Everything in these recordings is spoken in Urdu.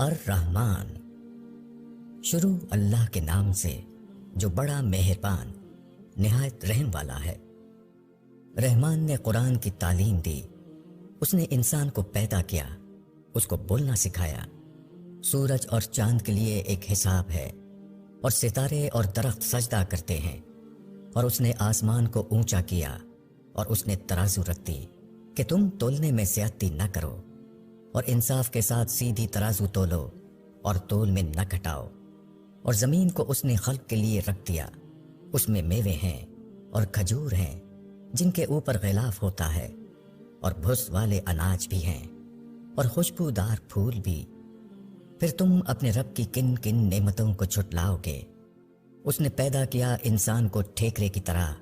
الرحمن، شروع اللہ کے نام سے جو بڑا مہربان نہایت رحم والا ہے۔ رحمان نے قرآن کی تعلیم دی، اس نے انسان کو پیدا کیا، اس کو بولنا سکھایا۔ سورج اور چاند کے لیے ایک حساب ہے، اور ستارے اور درخت سجدہ کرتے ہیں۔ اور اس نے آسمان کو اونچا کیا، اور اس نے ترازو رکھ دی کہ تم تولنے میں زیادتی نہ کرو، اور انصاف کے ساتھ سیدھی ترازو تولو اور تول میں نہ گھٹاؤ۔ اور زمین کو اس نے خلق کے لیے رکھ دیا، اس میں میوے ہیں اور کھجور ہیں جن کے اوپر غلاف ہوتا ہے، اور بھس والے اناج بھی ہیں اور خوشبودار پھول بھی۔ پھر تم اپنے رب کی کن کن نعمتوں کو جھٹلاؤ گے؟ اس نے پیدا کیا انسان کو ٹھیکرے کی طرح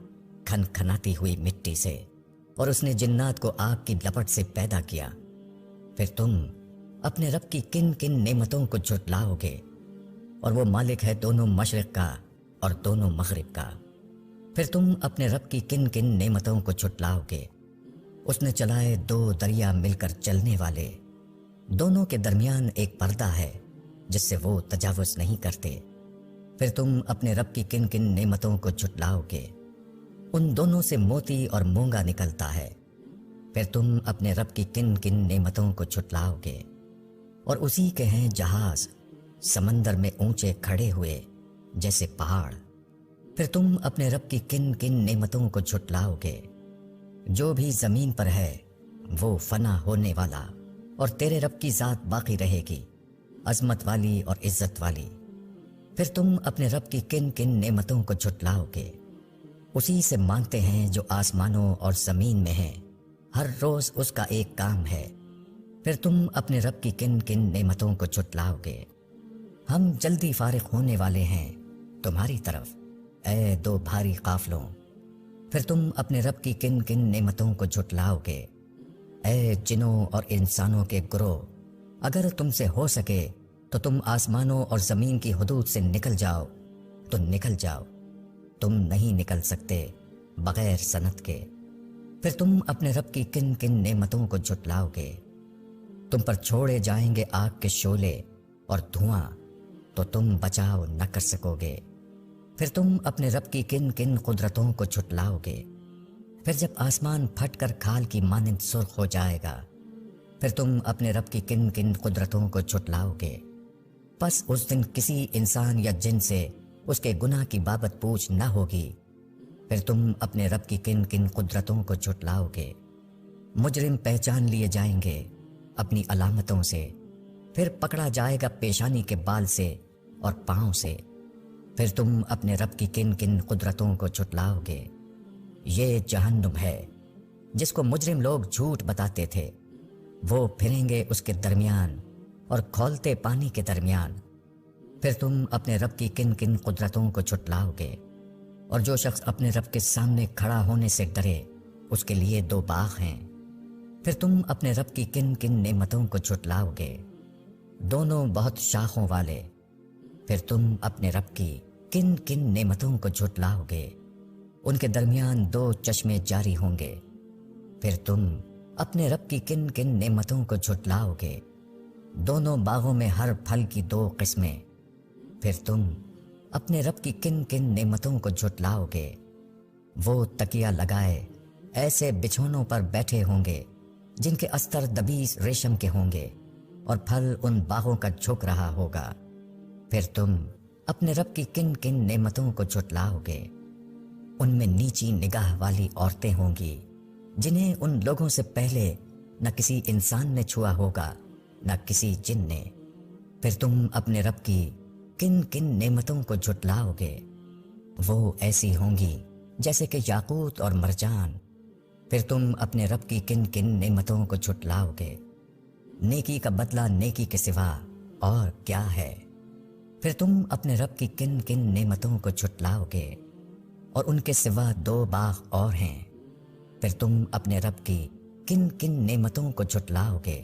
کھن کھناتی ہوئی مٹی سے، اور اس نے جنات کو آگ کی لپٹ سے پیدا کیا۔ پھر تم اپنے رب کی کن کن نعمتوں کو جھٹلاؤ گے؟ اور وہ مالک ہے دونوں مشرق کا اور دونوں مغرب کا۔ پھر تم اپنے رب کی کن کن نعمتوں کو جھٹلاؤ گے؟ اس نے چلائے دو دریا مل کر چلنے والے، دونوں کے درمیان ایک پردہ ہے جس سے وہ تجاوز نہیں کرتے۔ پھر تم اپنے رب کی کن کن نعمتوں کو جھٹلاؤ گے؟ ان دونوں سے موتی اور مونگا نکلتا ہے۔ پھر تم اپنے رب کی کن کن نعمتوں کو جھٹلاؤ گے؟ اور اسی کے ہیں جہاز سمندر میں اونچے کھڑے ہوئے جیسے پہاڑ۔ پھر تم اپنے رب کی کن کن نعمتوں کو جھٹلاؤ گے؟ جو بھی زمین پر ہے وہ فنا ہونے والا، اور تیرے رب کی ذات باقی رہے گی، عظمت والی اور عزت والی۔ پھر تم اپنے رب کی کن کن نعمتوں کو جھٹلاؤ گے؟ اسی سے مانگتے ہیں جو آسمانوں اور زمین میں ہیں، ہر روز اس کا ایک کام ہے۔ پھر تم اپنے رب کی کن کن نعمتوں کو جھٹلاؤ گے؟ ہم جلدی فارغ ہونے والے ہیں تمہاری طرف، اے دو بھاری قافلوں۔ پھر تم اپنے رب کی کن کن نعمتوں کو جھٹلاؤ گے؟ اے جنوں اور انسانوں کے گروہ، اگر تم سے ہو سکے تو تم آسمانوں اور زمین کی حدود سے نکل جاؤ تو نکل جاؤ، تم نہیں نکل سکتے بغیر سند کے۔ پھر تم اپنے رب کی کن کن نعمتوں کو جھٹلاؤ گے؟ تم پر چھوڑے جائیں گے آگ کے شعلے اور دھواں، تو تم بچاؤ نہ کر سکو گے۔ پھر تم اپنے رب کی کن کن قدرتوں کو جھٹلاؤ گے؟ پھر جب آسمان پھٹ کر کھال کی مانند سرخ ہو جائے گا، پھر تم اپنے رب کی کن کن قدرتوں کو جھٹلاؤ گے؟ پس اس دن کسی انسان یا جن سے اس کے گناہ کی بابت پوچھ نہ ہوگی۔ پھر تم اپنے رب کی کن کن قدرتوں کو جھٹلاؤ گے؟ مجرم پہچان لیے جائیں گے اپنی علامتوں سے، پھر پکڑا جائے گا پیشانی کے بال سے اور پاؤں سے۔ پھر تم اپنے رب کی کن کن قدرتوں کو جھٹلاؤ گے؟ یہ جہنم ہے جس کو مجرم لوگ جھوٹ بتاتے تھے، وہ پھریں گے اس کے درمیان اور کھولتے پانی کے درمیان۔ پھر تم اپنے رب کی کن کن قدرتوں کو جھٹلاؤ گے؟ اور جو شخص اپنے رب کے سامنے کھڑا ہونے سے ڈرے، اس کے لیے دو باغ ہیں۔ پھر تم اپنے رب کی کن کن نعمتوں کو جھٹلاؤ گے؟ دونوں بہت شاخوں والے۔ پھر تم اپنے رب کی کن کن نعمتوں کو جھٹلاؤ گے؟ ان کے درمیان دو چشمے جاری ہوں گے۔ پھر تم اپنے رب کی کن کن نعمتوں کو جھٹلاؤ گے؟ دونوں باغوں میں ہر پھل کی دو قسمیں۔ پھر تم اپنے رب کی کن کن نعمتوں کو جھٹلاؤ گے؟ وہ تکیہ لگائے ایسے بچھونوں پر بیٹھے ہوں گے جن کے استر دبیس ریشم کے ہوں گے، اور پھل ان باغوں کا جھک رہا ہوگا۔ پھر تم اپنے رب کی کن کن نعمتوں کو جھٹلاؤ گے؟ ان میں نیچی نگاہ والی عورتیں ہوں گی جنہیں ان لوگوں سے پہلے نہ کسی انسان نے چھوا ہوگا نہ کسی جن نے۔ پھر تم اپنے رب کی کن کن نعمتوں کو جھٹلاؤ گے؟ وہ ایسی ہوں گی جیسے کہ یاقوت اور مرجان۔ پھر تم اپنے رب کی کن کن نعمتوں کو جھٹلاؤ گے؟ نیکی کا بدلہ نیکی کے سوا اور کیا ہے؟ پھر تم اپنے رب کی کن کن نعمتوں کو جھٹلاؤ گے؟ اور ان کے سوا دو باغ اور ہیں۔ پھر تم اپنے رب کی کن کن نعمتوں کو جھٹلاؤ گے؟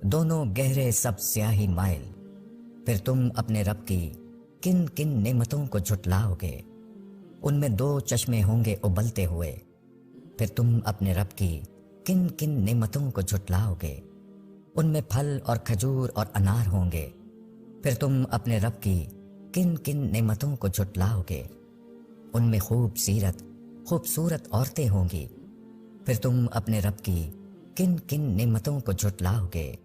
دونوں گہرے سب سیاہی مائل۔ پھر تم اپنے رب کی کن کن نعمتوں کو جھٹلاؤ گے؟ ان میں دو چشمے ہوں گے ابلتے ہوئے۔ پھر تم اپنے رب کی کن کن نعمتوں کو جھٹلاؤ گے؟ ان میں پھل اور کھجور اور انار ہوں گے۔ پھر تم اپنے رب کی کن کن نعمتوں کو جھٹلاؤ گے؟ ان میں خوبصورت عورتیں ہوں گی۔ پھر تم اپنے رب کی کن کن نعمتوں کو جھٹلاؤ گے؟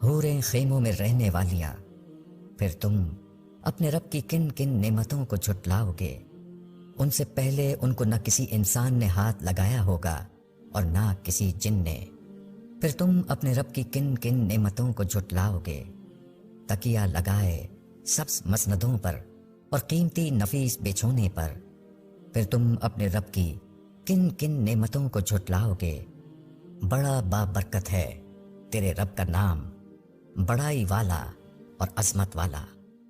حوریں خیموں میں رہنے والیاں۔ پھر تم اپنے رب کی کن کن نعمتوں کو جھٹلاؤ گے؟ ان سے پہلے ان کو نہ کسی انسان نے ہاتھ لگایا ہوگا اور نہ کسی جن نے۔ پھر تم اپنے رب کی کن کن نعمتوں کو جھٹلاؤ گے؟ تکیہ لگائے سبز مسندوں پر اور قیمتی نفیس بچھونے پر۔ پھر تم اپنے رب کی کن کن نعمتوں کو جھٹلاؤ گے؟ بڑا بابرکت ہے تیرے رب کا نام، بڑائی والا اور عظمت والا۔